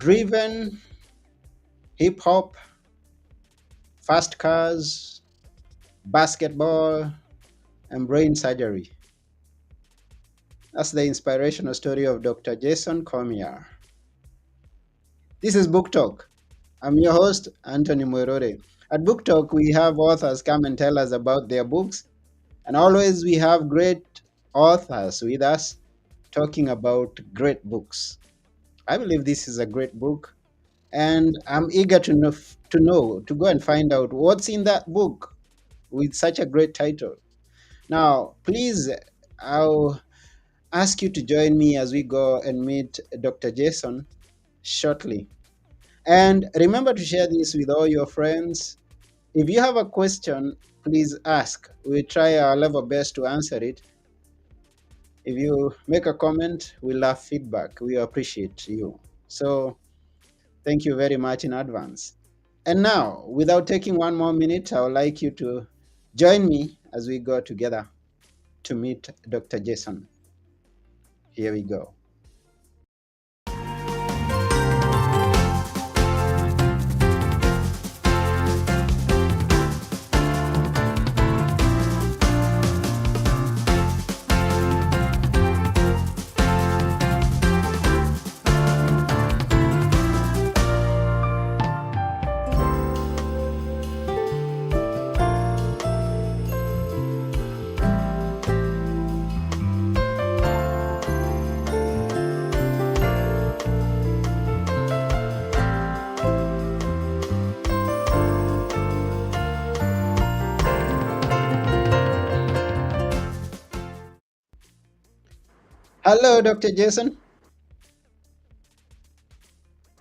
driven, hip hop, fast cars, basketball, and brain surgery. That's the inspirational story of Dr. Jason Cormier. This is Book Talk. I'm your host, Anthony Muirore. At Book Talk, we have authors come and tell us about their books, and always we have great authors with us talking about great books. I believe this is a great book, and I'm eager to go and find out what's in that book with such a great title. Now, please, I'll ask you to join me as we go and meet Dr. Jason shortly. And remember to share this with all your friends. If you have a question, please ask. We try our level best to answer it. If you make a comment, we love feedback. We appreciate you. So, thank you very much in advance. And now, without taking one more minute, I would like you to join me as we go together to meet Dr. Jason. Here we go. Hello, Dr. Jason.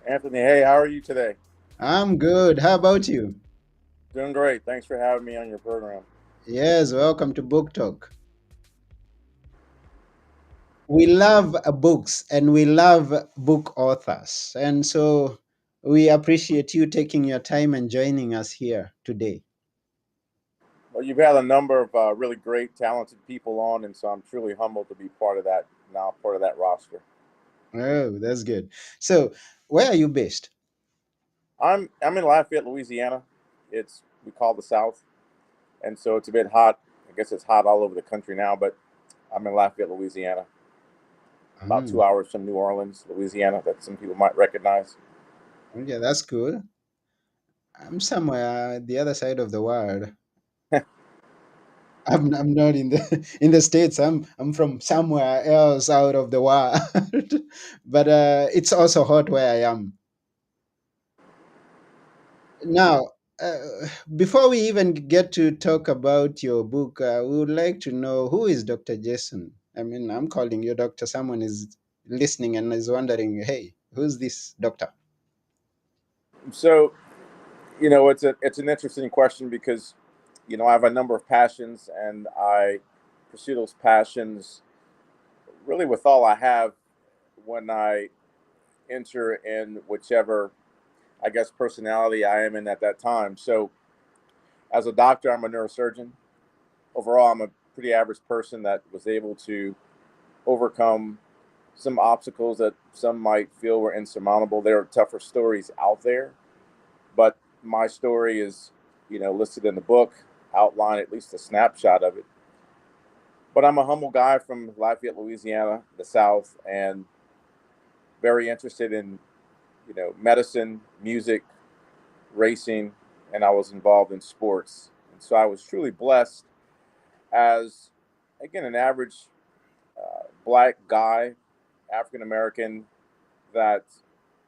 Anthony, hey, how are you today? I'm good. How about you? Doing great. Thanks for having me on your program. Yes, welcome to Book Talk. We love books and we love book authors. And so we appreciate you taking your time and joining us here today. Well, you've had a number of really great, talented people on, and so I'm truly humbled to be part of that now, part of that roster. Oh, that's good. So, where are you based? I'm in Lafayette, Louisiana. It's we call the South, and so it's a bit hot. I guess it's hot all over the country now, but I'm in Lafayette, Louisiana, about Mm, 2 hours from New Orleans, Louisiana. That some people might recognize. yeah, that's cool. I'm somewhere the other side of the world. I'm not in the in the states. I'm from somewhere else out of the world, but it's also hot where I am. Now, before we even get to talk about your book, we would like to know who is Dr. Jason. I mean, I'm calling you doctor. Someone is listening and is wondering, hey, who's this doctor? So, it's an interesting question because, I have a number of passions, and I pursue those passions really with all I have when I enter in whichever, I guess, personality I am in at that time. So, as a doctor, I'm a neurosurgeon. Overall, I'm a pretty average person that was able to overcome some obstacles that some might feel were insurmountable. There are tougher stories out there, but my story is, listed in the book, outline at least a snapshot of it. But I'm a humble guy from Lafayette, Louisiana, the South, and very interested in, medicine, music, racing, and I was involved in sports. And so I was truly blessed as, again, an average black guy, African American, that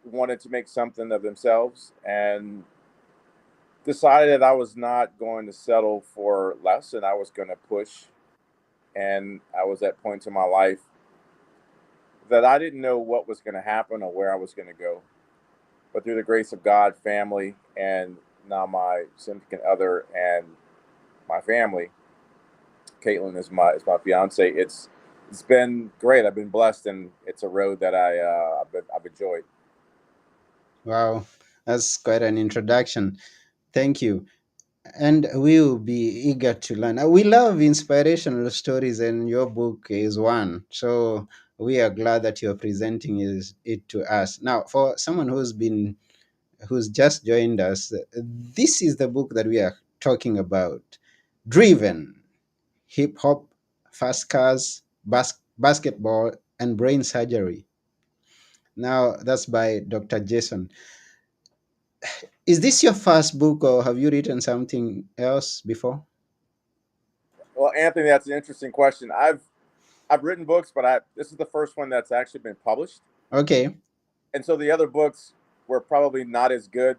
wanted to make something of themselves and decided I was not going to settle for less and I was going to push. And I was at points in my life that I didn't know what was going to happen or where I was going to go. But through the grace of God, family, and now my significant other and my family, Caitlin is my fiance. It's been great. I've been blessed, and it's a road that I've enjoyed. Wow, that's quite an introduction. Thank you. And we will be eager to learn. We love inspirational stories, and your book is one. So we are glad that you're presenting it to us. Now, for someone who's just joined us, this is the book that we are talking about. Driven, Hip Hop, Fast Cars, Basketball, and Brain Surgery. Now, that's by Dr. Jason. Is this your first book, or have you written something else before? Well, Anthony, that's an interesting question. I've written books, but I this is the first one that's actually been published, Okay. and so the other books were probably not as good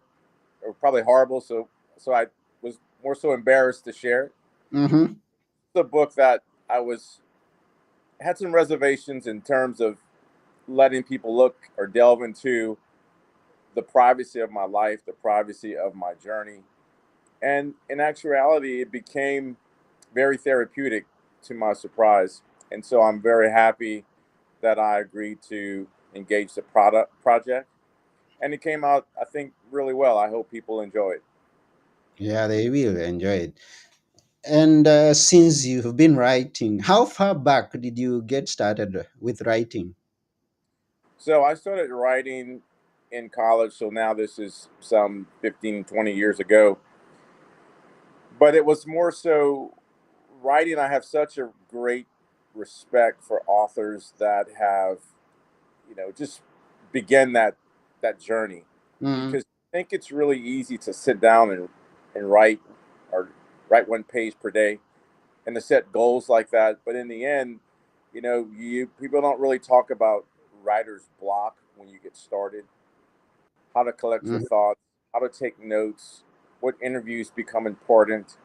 or probably horrible. So I was more so embarrassed to share it. Mm-hmm. The book that I was had some reservations in terms of letting people look or delve into the privacy of my life, the privacy of my journey. And in actuality, it became very therapeutic to my surprise. And so I'm very happy that I agreed to engage the product project. And it came out, I think, really well. I hope people enjoy it. Yeah, they will enjoy it. And since you've been writing, how far back did you get started with writing? So I started writing in college. So now this is some 15, 20 years ago. But it was more so writing. I have such a great respect for authors that have, just begin that journey, Mm-hmm. because I think it's really easy to sit down and write, or write one page per day, and to set goals like that. But in the end, you people don't really talk about writer's block when you get started, how to collect your thoughts, how to take notes, what interviews become important,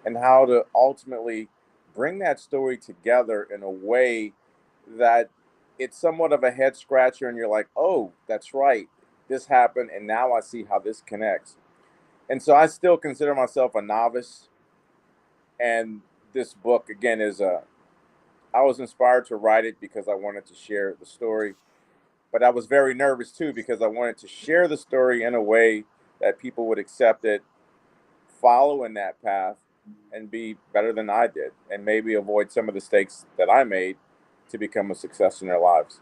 and how to ultimately bring that story together in a way that it's somewhat of a head scratcher, and you're like, oh, that's right, this happened, and now I see how this connects. And so I still consider myself a novice, and this book again is a I was inspired to write it because I wanted to share the story, but I was very nervous too because I wanted to share the story in a way that people would accept it, follow in that path, and be better than I did, and maybe avoid some of the mistakes that I made to become a success in their lives.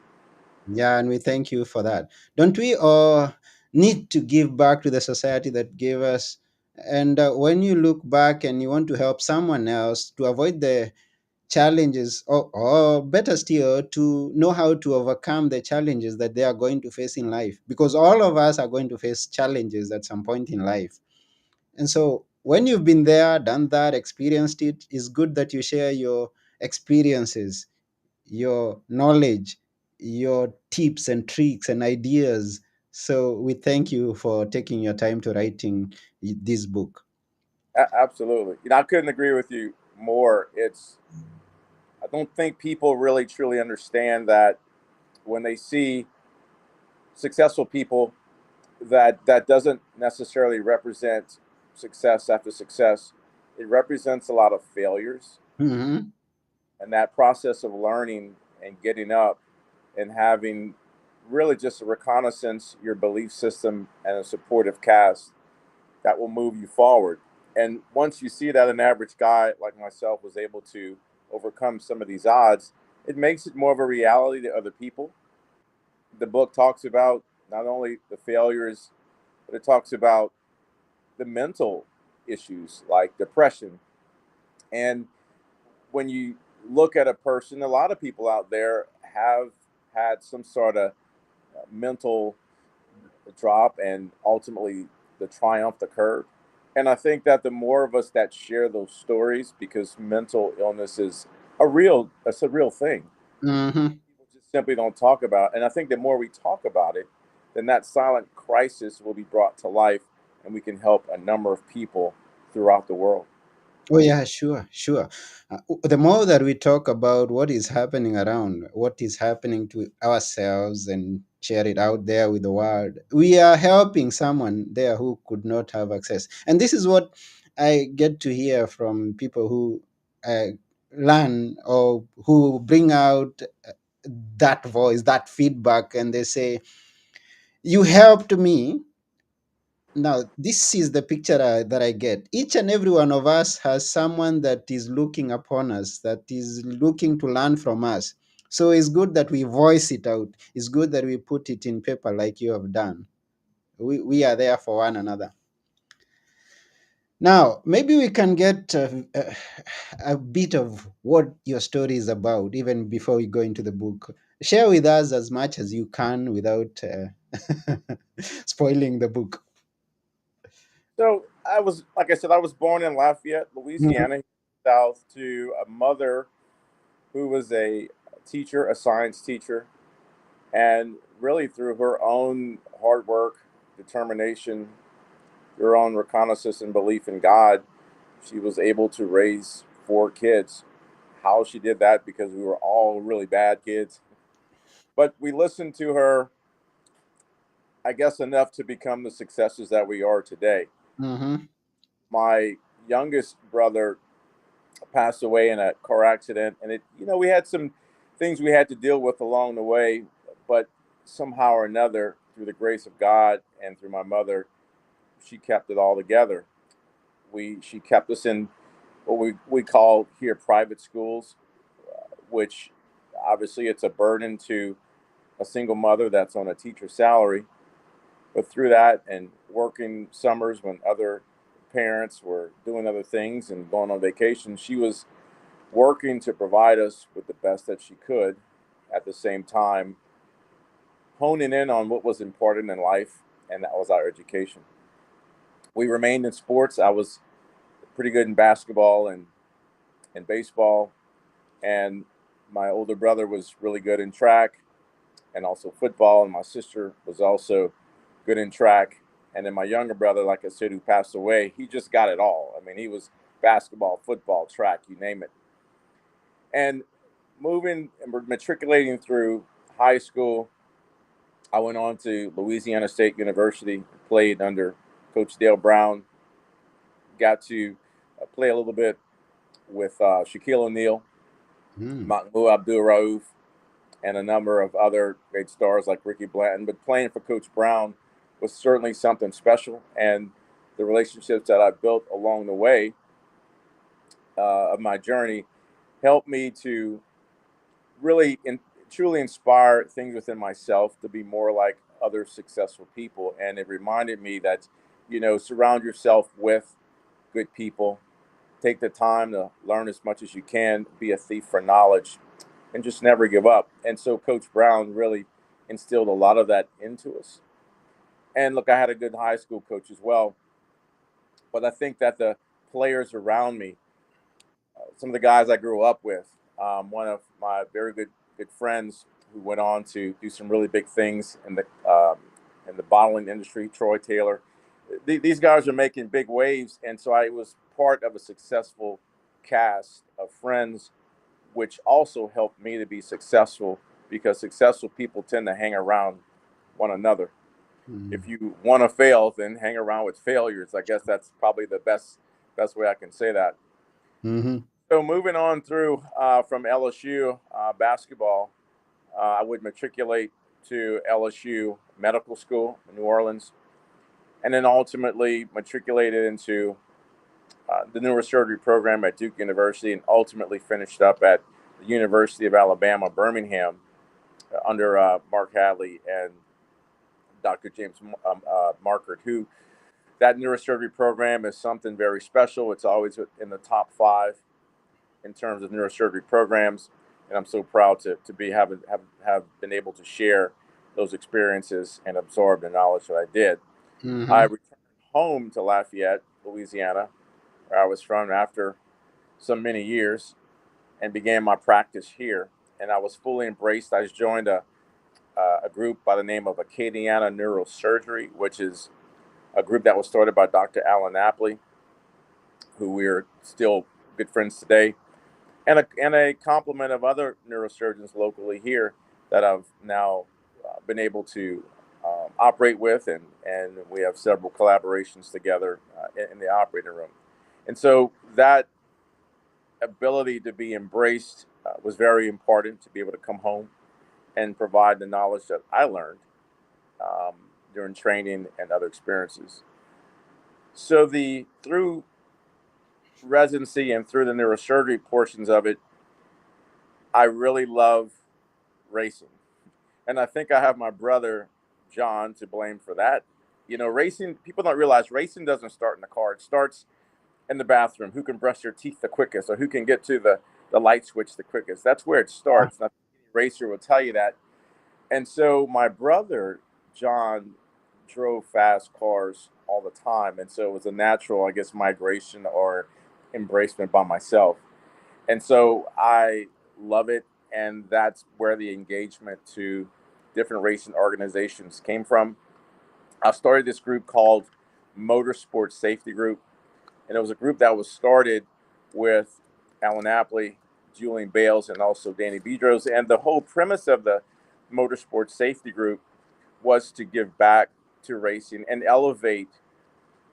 Yeah, and we thank you for that. Don't we all need to give back to the society that gave us? And when you look back and you want to help someone else to avoid the challenges, or better still, to know how to overcome the challenges that they are going to face in life, because all of us are going to face challenges at some point in life. And so, when you've been there, done that, experienced it, it's good that you share your experiences, your knowledge, your tips and tricks and ideas. So we thank you for taking your time to writing this book. Absolutely. I couldn't agree with you more. I don't think people really truly understand that when they see successful people, that doesn't necessarily represent success after success. It represents a lot of failures, Hmm. and that process of learning and getting up and having really just a reconnaissance, your belief system, and a supportive cast that will move you forward. And once you see that an average guy like myself was able to overcome some of these odds, it makes it more of a reality to other people. The book talks about not only the failures, but it talks about the mental issues like depression. And when you look at a person, a lot of people out there have had some sort of mental drop, and ultimately the triumph occurred. And I think that the more of us that share those stories, because mental illness is it's a real thing. Hmm. People just simply don't talk about it. And I think the more we talk about it, then that silent crisis will be brought to life, and we can help a number of people throughout the world. Oh, yeah, sure, sure. The more that we talk about what is happening around, what is happening to ourselves, and share it out there with the world, we are helping someone there who could not have access. And this is what I get to hear from people who uh, learn or who bring out that voice, that feedback, and they say, you helped me. Now, this is the picture that I get. Each and every one of us has someone that is looking upon us, that is looking to learn from us. So it's good that we voice it out. It's good that we put it in paper like you have done. We are there for one another. Now, maybe we can get a bit of what your story is about, even before we go into the book. Share with us as much as you can without spoiling the book. So I was, like I said, I was born in Lafayette, Mhm. Louisiana, south, to a mother who was a teacher, a science teacher, and really through her own hard work, determination, her own reconnaissance and belief in God, she was able to raise four kids. How she did that, because we were all really bad kids, but we listened to her, I guess, enough to become the successes that we are today. Mhm. My youngest brother passed away in a car accident, and we had some things we had to deal with along the way, but somehow or another, through the grace of God and through my mother, she kept it all together. She kept us in what we call here private schools, which obviously it's a burden to a single mother that's on a teacher salary. But through that and working summers when other parents were doing other things and going on vacation, she was working to provide us with the best that she could, at the same time honing in on what was important in life, and that was our education. We remained in sports. I was pretty good in basketball and baseball, and my older brother was really good in track and also football, and my sister was also good in track. And then my younger brother, like I said, who passed away, he just got it all. I mean, he was basketball, football, track, you name it. And moving and matriculating through high school, I went on to Louisiana State University, played under Coach Dale Brown, got to play a little bit with Shaquille O'Neal, Mm. Mahmoud Abdul Rauf, and a number of other great stars like Ricky Blanton. But playing for Coach Brown was certainly something special. And the relationships that I built along the way of my journey helped me to really truly inspire things within myself to be more like other successful people. And it reminded me that, surround yourself with good people, take the time to learn as much as you can, be a thief for knowledge, and just never give up. And so Coach Brown really instilled a lot of that into us. And look, I had a good high school coach as well, but I think that the players around me, some of the guys I grew up with, one of my very good friends who went on to do some really big things in the bottling industry, Troy Taylor. These guys are making big waves, and so I was part of a successful cast of friends, which also helped me to be successful, because successful people tend to hang around one another. If Mm. you want to fail, then hang around with failures. I guess that's probably the best way I can say that. Mhm. So moving on through from LSU basketball, I would matriculate to LSU Medical School in New Orleans, and then ultimately matriculated into the neurosurgery program at Duke University, and ultimately finished up at the University of Alabama, Birmingham, under Mark Hadley and Dr. James Markert, who that neurosurgery program is something very special. It's always in the top five in terms of neurosurgery programs, and I'm so proud to be have been able to share those experiences and absorb the knowledge that I did. I Mhm. returned home to Lafayette, Louisiana, where I was from, after some many years, and began my practice here. And I was fully embraced. I joined a group by the name of Acadiana Neurosurgery, which is a group that was started by Dr. Alan Napley, who we're still good friends today, and a complement of other neurosurgeons locally here that I've now been able to operate with, and we have several collaborations together in the operating room. And so that ability to be embraced was very important, to be able to come home and provide the knowledge that I learned um, during training and other experiences. So the through residency and through the neurosurgery portions of it, I really love racing. And I think I have my brother John to blame for that. Racing, people don't realize racing doesn't start in the car. It starts in the bathroom. Who can brush their teeth the quickest, or who can get to the light switch the quickest? That's where it starts. And I think any racer will tell you that. And so my brother John drove fast cars all the time, and so it was a natural, I guess, migration or embracement by myself. And so I love it, and that's where the engagement to different racing organizations came from. I started this group called Motorsport Safety Group, and it was a group that was started with Alan Apley, Julian Bales, and also Danny Bedros. And the whole premise of the Motorsport Safety Group was to give back to racing and elevate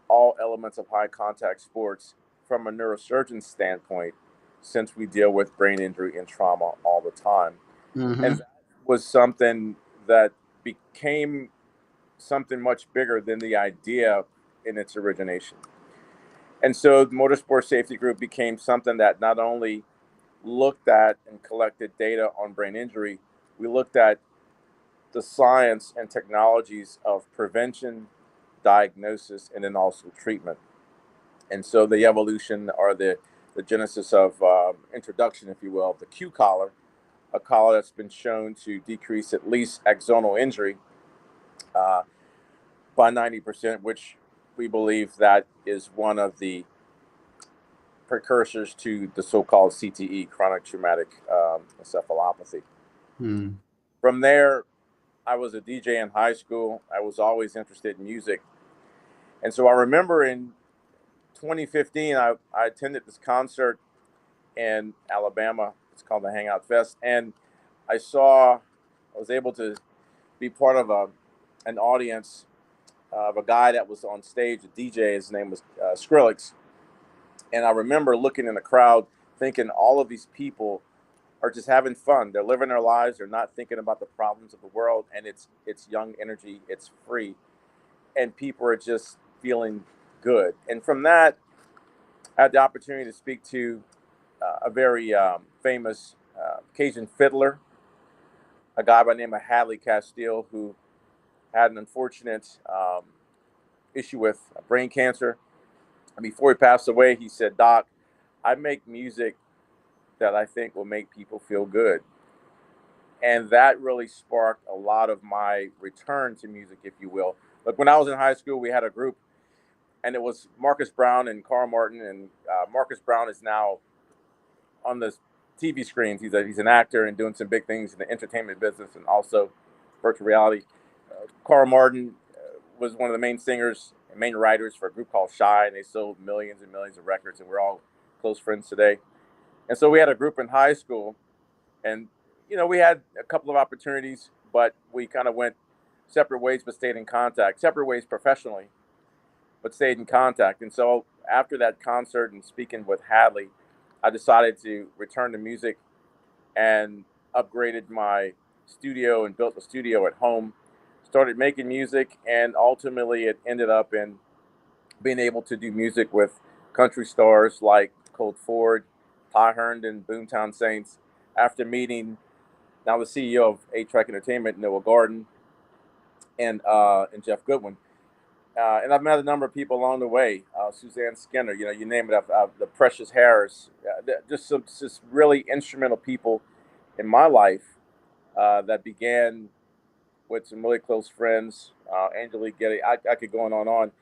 all elements of high contact sports from a neurosurgeon standpoint, since we deal with brain injury and trauma all the time. And Mm-hmm. that was something that became something much bigger than the idea in its origination. And so the Motorsport Safety Group became something that not only looked at and collected data on brain injury, we looked at the science and technologies of prevention, diagnosis, and then also treatment. And so the evolution or the genesis of introduction, if you will, of the Q collar, a collar that's been shown to decrease at least axonal injury uh, by 90%, which we believe that is one of the precursors to the so-called CTE, chronic traumatic encephalopathy. Mm. From there, I was a DJ in high school. I was always interested in music. And so I remember in 2015, I attended this concert in Alabama. It's called the Hangout Fest. And I was able to be part of an audience of a guy that was on stage, a DJ. His name was Skrillex. And I remember looking in the crowd thinking all of these people are just having fun. They're living their lives. They're not thinking about the problems of the world. And it's young energy. It's free. And people are just feeling good. And from that, I had the opportunity to speak to a very famous Cajun fiddler, a guy by the name of Hadley Castile, who had an unfortunate issue with brain cancer. And before he passed away, he said, "Doc, I make music that I think will make people feel good." And that really sparked a lot of my return to music, if you will. Like when I was in high school, we had a group, and it was Marcus Brown and Carl Martin. And Marcus Brown is now on the TV screens. He's an actor and doing some big things in the entertainment business and also virtual reality. Carl Martin was one of the main singers and main writers for a group called Shy, and they sold millions and millions of records, and we're all close friends today. And so we had a group in high school, and we had a couple of opportunities, but we kind of went separate ways, but stayed in contact. Separate ways professionally, but stayed in contact. And so after that concert and speaking with Hadley, I decided to return to music and upgraded my studio and built a studio at home. Started making music, and ultimately it ended up in being able to do music with country stars like Colt Ford, Ty Herndon, Boomtown Saints. After meeting now the CEO of A-Track Entertainment, Noah Garden, and Jeff Goodwin. And I've met a number of people along the way. Suzanne Skinner, you name it. The Precious Harris, just really instrumental people in my life that began with some really close friends. Angelique Getty, I could go on and on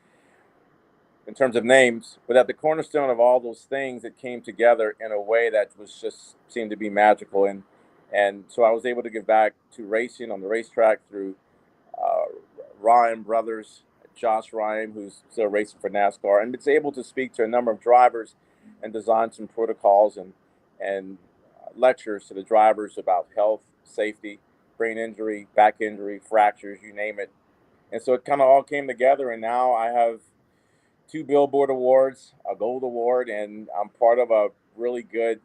in terms of names, but at the cornerstone of all those things, it came together in a way that was just seemed to be magical. And so I was able to give back to racing on the racetrack through uh, Ryan Brothers, Josh Ryan, who's still racing for NASCAR, and it's able to speak to a number of drivers and design some protocols and lectures to the drivers about health, safety, brain injury, back injury, fractures, you name it. And so it kind of all came together, and now I have two Billboard awards, a Gold Award, and I'm part of a really good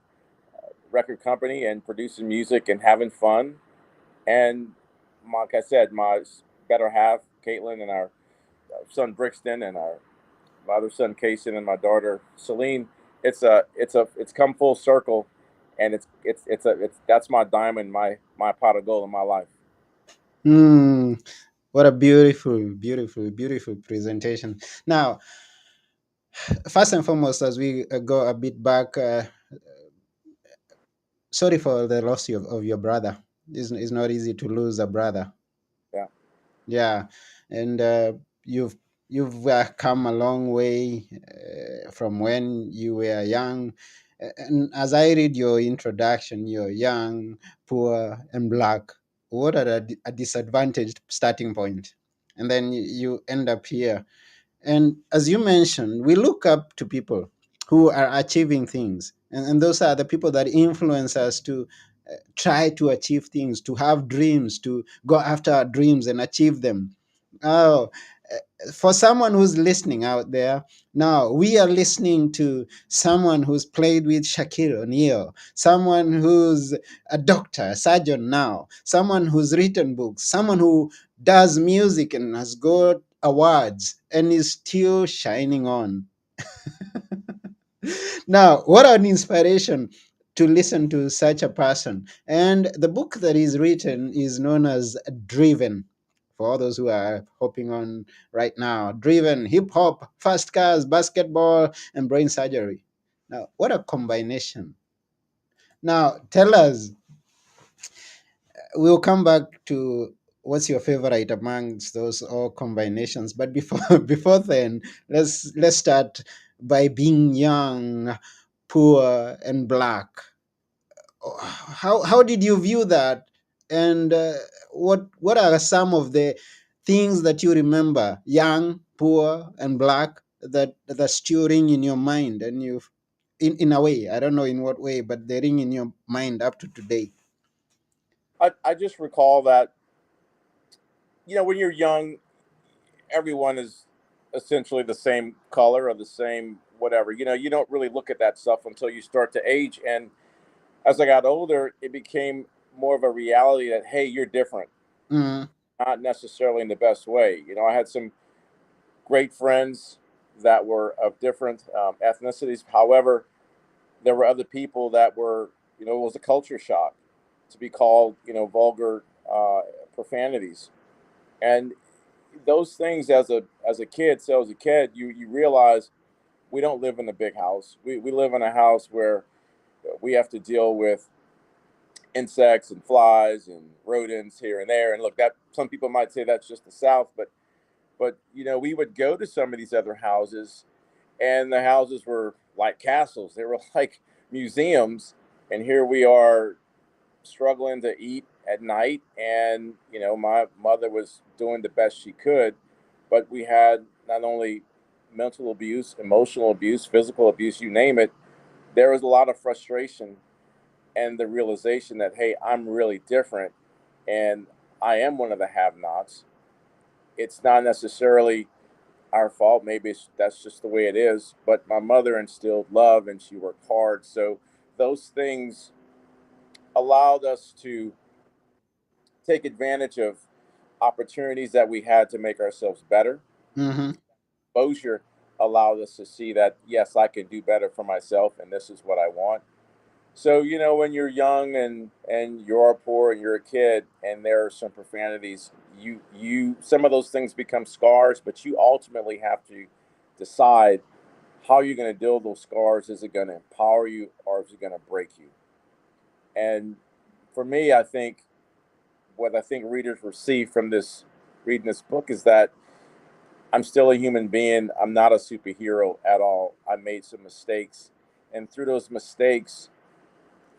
record company and producing music and having fun. And like I said, my better half, Caitlin, and our son Brixton, and our my other son Kason, and my daughter Celine. It's come full circle, and it's that's my diamond, my pot of gold in my life. Hmm. What a beautiful, beautiful, beautiful presentation. Now, first and foremost, as we go a bit back, sorry for the loss of your brother. It's not easy to lose a brother. Yeah. Yeah, and you've come a long way from when you were young. And as I read your introduction, you're young, poor, and black. What are a disadvantaged starting point? And then you end up here. And as you mentioned, we look up to people who are achieving things. And those are the people that influence us to try to achieve things, to have dreams, to go after our dreams and achieve them. Oh, for someone who's listening out there, now we are listening to someone who's played with Shaquille O'Neal, someone who's a doctor, a surgeon now, someone who's written books, someone who does music and has got awards and is still shining on. Now, what an inspiration to listen to such a person. And the book that is written is known as Driven. For all those who are hopping on right now, Driven, hip hop, fast cars, basketball, and brain surgery. Now, what a combination. Now, tell us, we'll come back to what's your favorite amongst those all combinations. But before before then, let's start by being young, poor, and black. How did you view that, and what are some of the things that you remember, young, poor, and black, that still ring in your mind, and you, in a way, I don't know in what way, but they ring in your mind up to today. I just recall that, when you're young, everyone is essentially the same color or the same whatever. You don't really look at that stuff until you start to age. And as I got older, it became more of a reality that, hey, you're different, Mm, not necessarily in the best way. I had some great friends that were of different ethnicities. However, there were other people that were, it was a culture shock to be called, vulgar profanities. And those things as a kid, so as a kid, you realize we don't live in a big house. We live in a house where we have to deal with insects and flies and rodents here and there. And look, that some people might say that's just the South, but we would go to some of these other houses, and the houses were like castles. They were like museums, and here we are struggling to eat at night. And my mother was doing the best she could, but we had not only mental abuse, emotional abuse, physical abuse, you name it. There was a lot of frustration and the realization that, hey, I'm really different, and I am one of the have nots. It's not necessarily our fault. Maybe that's just the way it is. But my mother instilled love, and she worked hard. So those things allowed us to take advantage of opportunities that we had to make ourselves better. mm-hmm, Exposure allowed us to see that, yes, I can do better for myself, and this is what I want. So when you're young and you're poor and you're a kid and there are some profanities, you some of those things become scars, but you ultimately have to decide how you're going to deal with those scars. Is it going to empower you, or is it going to break you? And for me, I think what I think readers receive from this reading this book is that I'm still a human being. I'm not a superhero at all. I made some mistakes, and through those mistakes,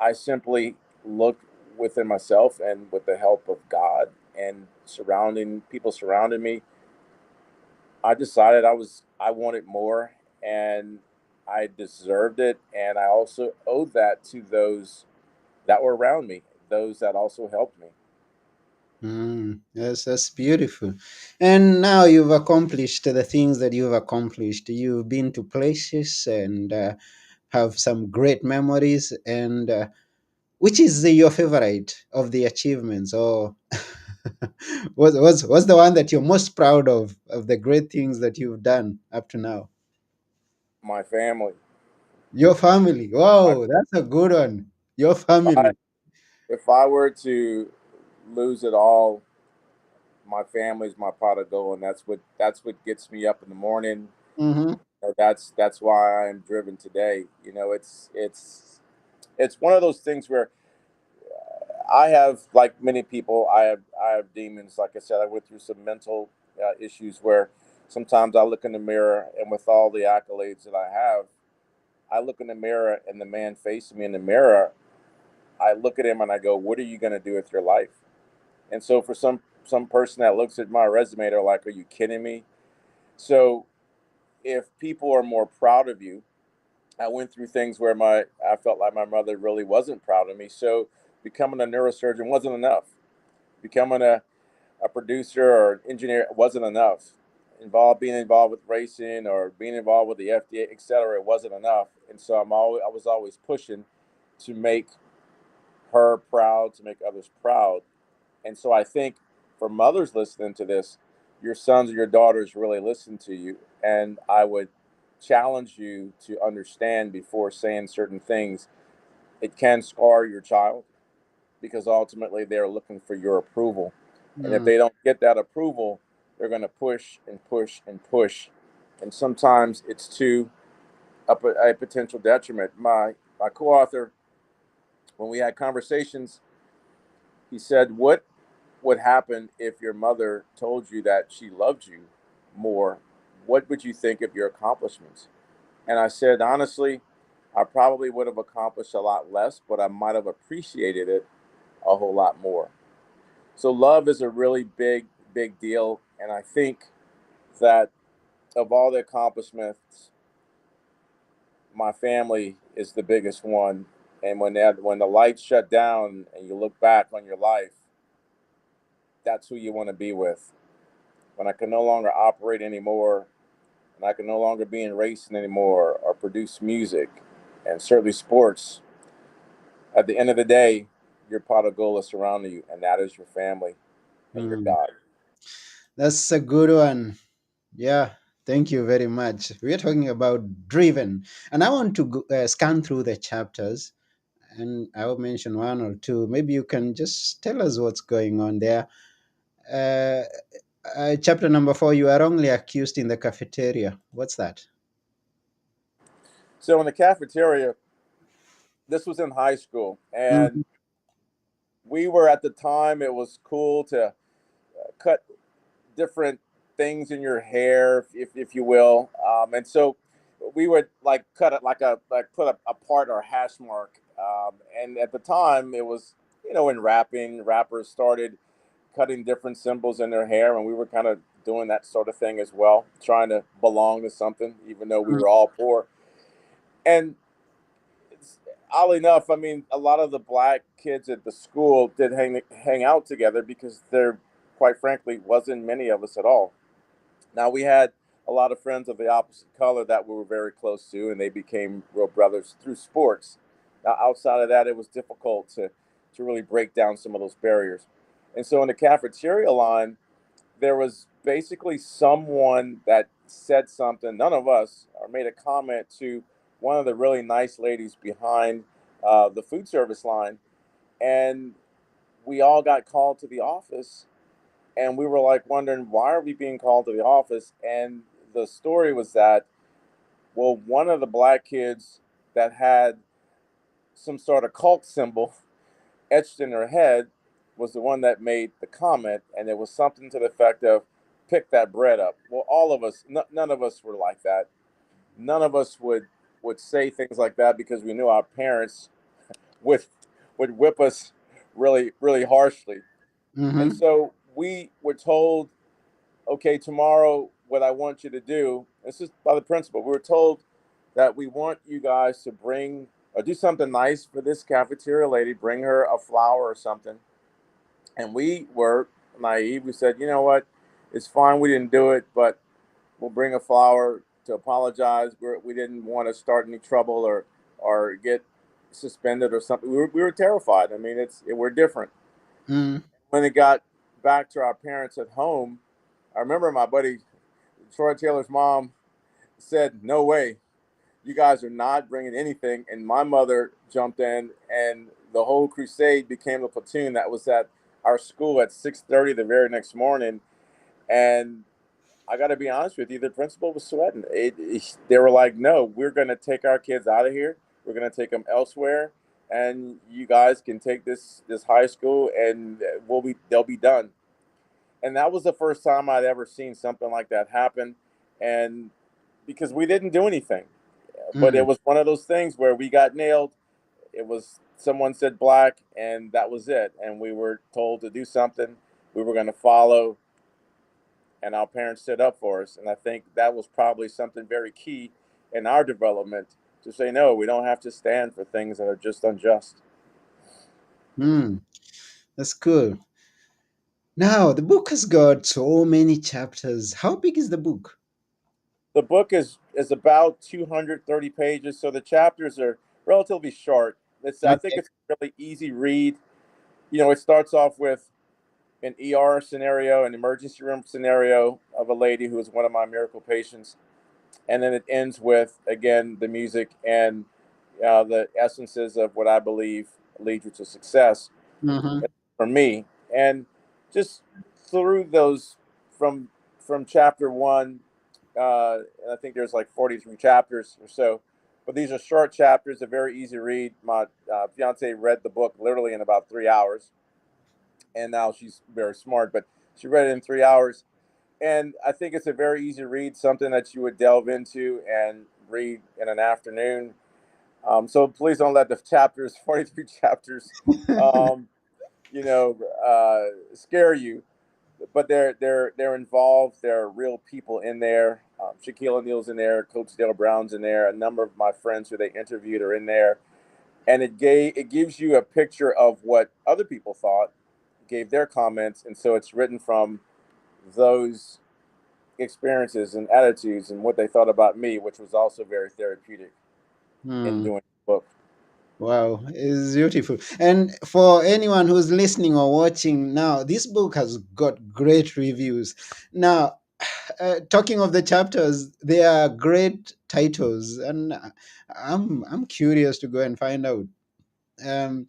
I simply looked within myself, and with the help of God and surrounding people surrounding me, I decided I wanted more, and I deserved it, and I also owed that to those that were around me, those that also helped me. yes, that's beautiful. And now you've accomplished the things that you've accomplished. You've been to places and have some great memories. And which is your favorite of the achievements, or what's the one that you're most proud of the great things that you've done up to now? My family. Your family. My Wow, that's a good one. Your I, family. if I were to lose it all, my family's my pot of gold, and that's what gets me up in the morning. Mm-hmm. That's why I am driven today. It's one of those things where I have, like many people, I have demons. Like I said, I went through some mental issues where sometimes I look in the mirror, and with all the accolades that I have, I look in the mirror, and the man facing me in the mirror, I look at him and I go, "What are you going to do with your life?" And so for some person that looks at my resume, they're like, "Are you kidding me?" So if people are more proud of you, I went through things where my I felt like my mother really wasn't proud of me. So becoming a neurosurgeon wasn't enough. Becoming a producer or an engineer wasn't enough. Being involved with racing or being involved with the FDA, et cetera, it wasn't enough. And so I was always pushing to make her proud, to make others proud. And so I think for mothers listening to this, your sons or your daughters really listen to you. And I would challenge you to understand before saying certain things. It can scar your child because ultimately they're looking for your approval. And if Mm, they don't get that approval, they're going to push and push and push. And sometimes it's to a potential detriment. My co author, when we had conversations, he said, "What would happen if your mother told you that she loved you more? What would you think of your accomplishments?" And I said, honestly, I probably would have accomplished a lot less, but I might have appreciated it a whole lot more. So love is a really big deal. And I think that of all the accomplishments, my family is the biggest one. And when the lights shut down and you look back on your life, that's who you want to be with. When I can no longer operate anymore, and I can no longer be in racing anymore or produce music, and certainly sports, at the end of the day, your pot of gold is surrounding you, and that is your family and your mm. God. That's a good one. Yeah, thank you very much. We are talking about driven, and I want to scan through the chapters, and I will mention one or two. Maybe you can just tell us what's going on there. Uh, Chapter number 4, you are wrongly accused in the cafeteria. What's that? So in the cafeteria, this was in high school, and Mhm. we were at the time, it was cool to cut different things in your hair, if you will. And so we would like cut it like put a part or hash mark. And at the time, it was in rapping, rappers started cutting different symbols in their hair, and we were kind of doing that sort of thing as well, trying to belong to something, even though we were all poor. And oddly enough, I mean, a lot of the black kids at the school did hang out together because there, quite frankly, wasn't many of us at all. Now we had a lot of friends of the opposite color that we were very close to, and they became real brothers through sports. Now outside of that, it was difficult to really break down some of those barriers. And so in the cafeteria line, there was basically someone that said something. None of us or made a comment to one of the really nice ladies behind the food service line, and we all got called to the office, and we were like wondering why are we being called to the office. And the story was that, well, one of the black kids that had some sort of cult symbol etched in her head was the one that made the comment, and it was something to the effect of pick that bread up. Well, all of us, none of us were like that. None of us would say things like that because we knew our parents would would whip us really harshly. And Mm-hmm. so we were told, okay, tomorrow, what I want you to do, this is by the principal, we were told that we want you guys to bring or do something nice for this cafeteria lady, bring her a flower or something. And we were naive. We said, you know what, it's fine, we didn't do it, but we'll bring a flower to apologize. We didn't want to start any trouble or get suspended or something. We were terrified. I mean, we're different. Mm. When it got back to our parents at home, I remember my buddy Troy Taylor's mom said, "No way, you guys are not bringing anything. And my mother jumped in, and the whole crusade became a platoon that was at our school at 6:30 the very next morning. And I got to be honest with you, the principal was sweating. They were like, "No, we're going to take our kids out of here. We're going to take them elsewhere, and you guys can take this high school, and they'll be done." And that was the first time I'd ever seen something like that happen, and because we didn't do anything, but it Mm, was one of those things where we got nailed. It was someone said black, and that was it. And we were told to do something. We were going to follow, and our parents stood up for us. And I think that was probably something very key in our development to say, no, we don't have to stand for things that are just unjust. mm, that's cool. Now, the book has got so many chapters. How big is the book? The book is about 230 pages, so the chapters are relatively short. I think Okay. it's a really easy read. It starts off with an ER scenario, an emergency room scenario of a lady who is one of my miracle patients, and then it ends with again the music and the essences of what I believe leads you to success Mm-hmm. for me. And just through those from chapter one, and I think there's like 43 chapters or so, but these are short chapters, a very easy read. My fiance read the book literally in about 3 hours, and now she's very smart, but she read it in 3 hours. And I think it's a very easy read, something that you would delve into and read in an afternoon. So please don't let the chapters, 43 chapters, um, scare you. But they're involved. There are real people in there. Shaquille O'Neal's in there. Coach Dale Brown's in there. A number of my friends who they interviewed are in there, and it gives you a picture of what other people thought, gave their comments, and so it's written from those experiences and attitudes and what they thought about me, which was also very therapeutic in Hmm. doing the book. Wow, it's beautiful. And for anyone who's listening or watching now, this book has got great reviews. Now, talking of the chapters, they are great titles, and I'm curious to go and find out. Um,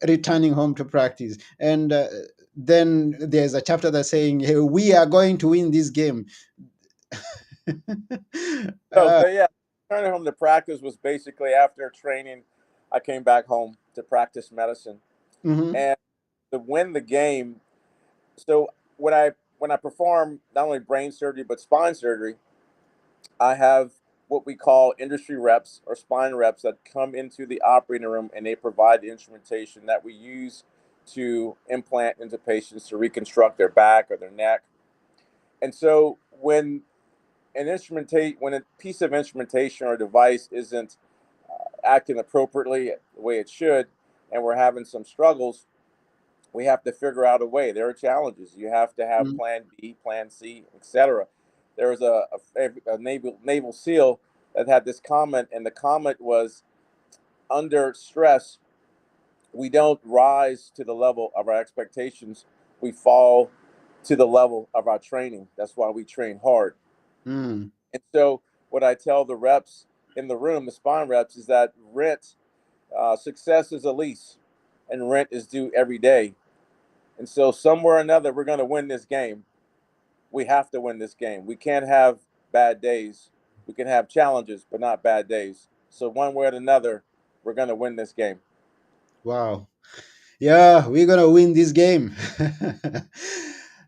Returning home to practice, and then there's a chapter that's saying, "Hey, we are going to win this game." So, uh, yeah, returning home to practice was basically after training, I came back home to practice medicine mhm, and to win the game. So when I perform not only brain surgery but spine surgery, I have what we call industry reps or spine reps that come into the operating room and they provide the instrumentation that we use to implant into patients to reconstruct their back or their neck. And so when a piece of instrumentation or device isn't acting appropriately the way it should, and we're having some struggles, we have to figure out a way. There are challenges. You have to have mhm, plan B, plan C, etc. There was a naval SEAL that had this comment, and the comment was, under stress, we don't rise to the level of our expectations. We fall to the level of our training. That's why we train hard. mm, And so, what I tell the reps in the room, the spine reps, is that success is a lease, and rent is due every day. And so, somewhere or another, we're going to win this game. We have to win this game. We can't have bad days. We can have challenges, but not bad days. So, one way or another, we're going to win this game. wow. Yeah, we're gonna win this game.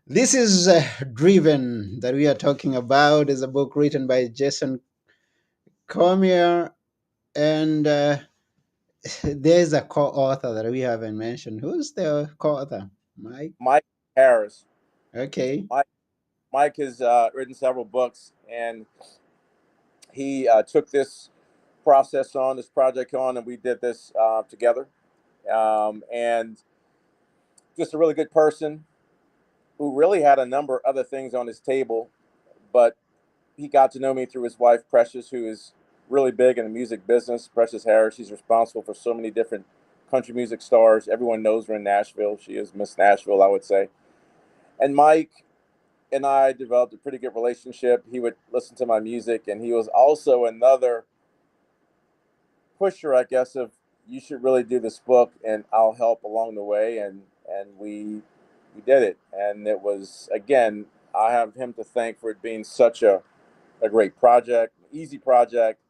This is Driven that we are talking about. Is a book written by Jason Cormier, and there's a co-author that we haven't mentioned. Who's the co-author? Mike. Mike Harris. Okay. Mike, Mike has written several books, and he took this project on, and we did this together. And just a really good person who really had a number of other things on his table, but he got to know me through his wife, Precious, who is really big in the music business. Precious Harris, she's responsible for so many different country music stars. Everyone knows her in Nashville. She is Miss Nashville, I would say. And Mike and I developed a pretty good relationship. He would listen to my music, and he was also another pusher, I guess, of you should really do this book, and I'll help along the way, and we did it, and it was again. I have him to thank for it being such a great project, easy project.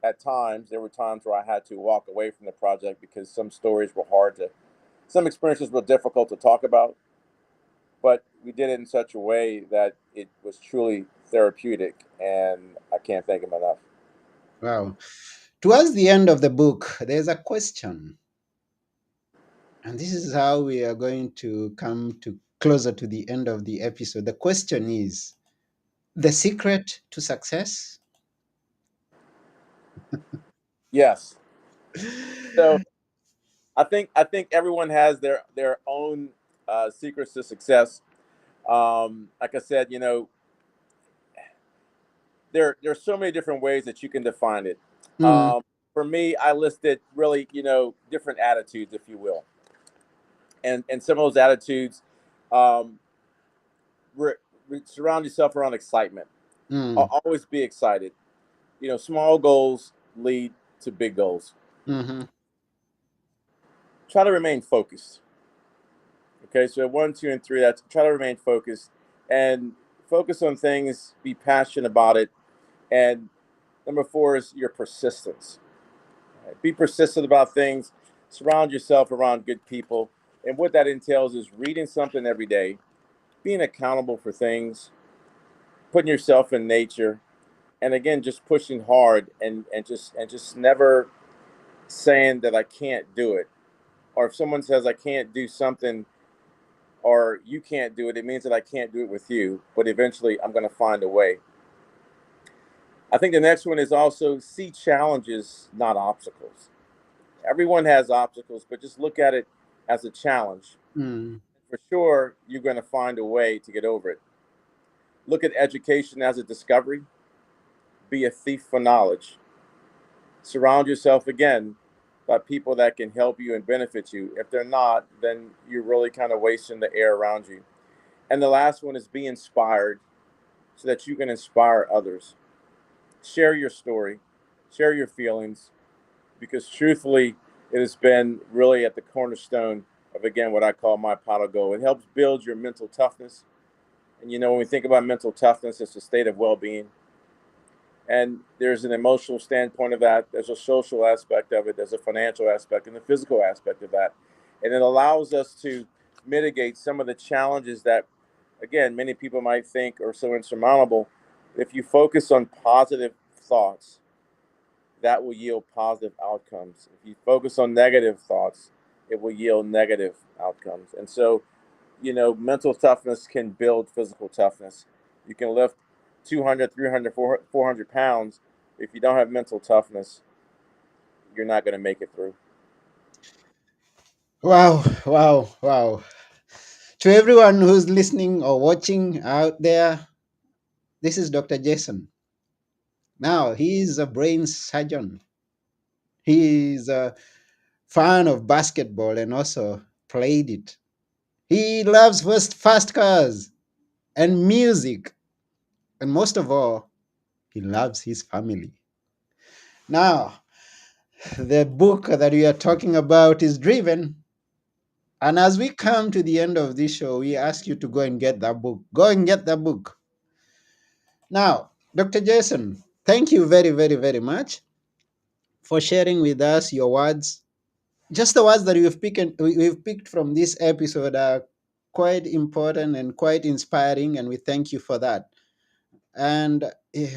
At times, there were times where I had to walk away from the project because some stories were hard to, some experiences were difficult to talk about, but we did it in such a way that it was truly therapeutic, and I can't thank him enough. Wow. Towards the end of the book, there's a question. And this is how we are going to come to closer to the end of the episode. The question is the secret to success? Yes. So I think everyone has their own secrets to success. Like I said, there's so many different ways that you can define it. Mm, Um, for me, I listed really different attitudes, if you will, and some of those attitudes, um, re- surround yourself around excitement. mm, Always be excited. Small goals lead to big goals. mm-hmm, Try to remain focused. Okay, so one, two, and three. That's try to remain focused and focus on things. Be passionate about it. And number four is your persistence. Right? Be persistent about things. Surround yourself around good people. And what that entails is reading something every day, being accountable for things, putting yourself in nature, and again, just pushing hard and just never saying that I can't do it. Or if someone says I can't do something or you can't do it, it means that I can't do it with you. But eventually, I'm going to find a way. I think the next one is also see challenges, not obstacles. Everyone has obstacles, but just look at it as a challenge. mm. For sure, you're going to find a way to get over it. Look at education as a discovery. Be a thief for knowledge. Surround yourself again by people that can help you and benefit you. If they're not, then you're really kind of wasting the air around you. And the last one is be inspired so that you can inspire others. Share your story, share your feelings, because truthfully, it has been really at the cornerstone of, again, what I call my pot of gold. It helps build your mental toughness. And when we think about mental toughness, it's a state of well being. And there's an emotional standpoint of that, there's a social aspect of it, there's a financial aspect, and a physical aspect of that. And it allows us to mitigate some of the challenges that, again, many people might think are so insurmountable. If you focus on positive thoughts, that will yield positive outcomes. If you focus on negative thoughts, it will yield negative outcomes. And so, mental toughness can build physical toughness. You can lift 200, 300, 400 pounds. If you don't have mental toughness, you're not going to make it through. Wow, wow, wow. To everyone who's listening or watching out there, this is Dr. Jason. Now, he is a brain surgeon. He is a fan of basketball and also played it. He loves fast cars and music. And most of all, he loves his family. Now, the book that we are talking about is Driven. And as we come to the end of this show, we ask you to go and get that book. Go and get that book. Now, Dr. Jason, thank you very, very, very much for sharing with us your words. Just the words that we've picked from this episode are quite important and quite inspiring, and we thank you for that. And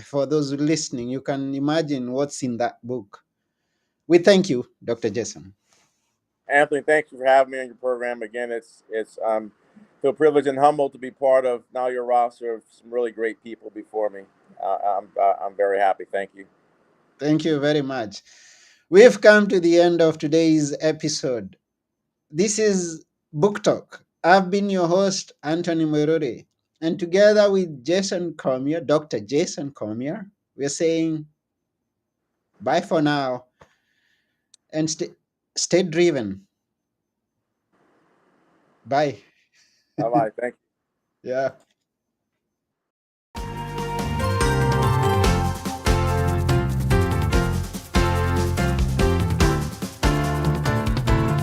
for those listening, you can imagine what's in that book. We thank you, Dr. Jason. Anthony, thank you for having me on your program again. It's feel privileged and humbled to be part of now your roster of some really great people before me. I'm very happy. Thank you. Thank you very much. We've come to the end of today's episode. This is Book Talk. I've been your host, Anthony Morore. And together with Jason Cormier, Dr. Jason Cormier, we're saying bye for now and stay driven. Bye. Bye bye. Thank you. Yeah.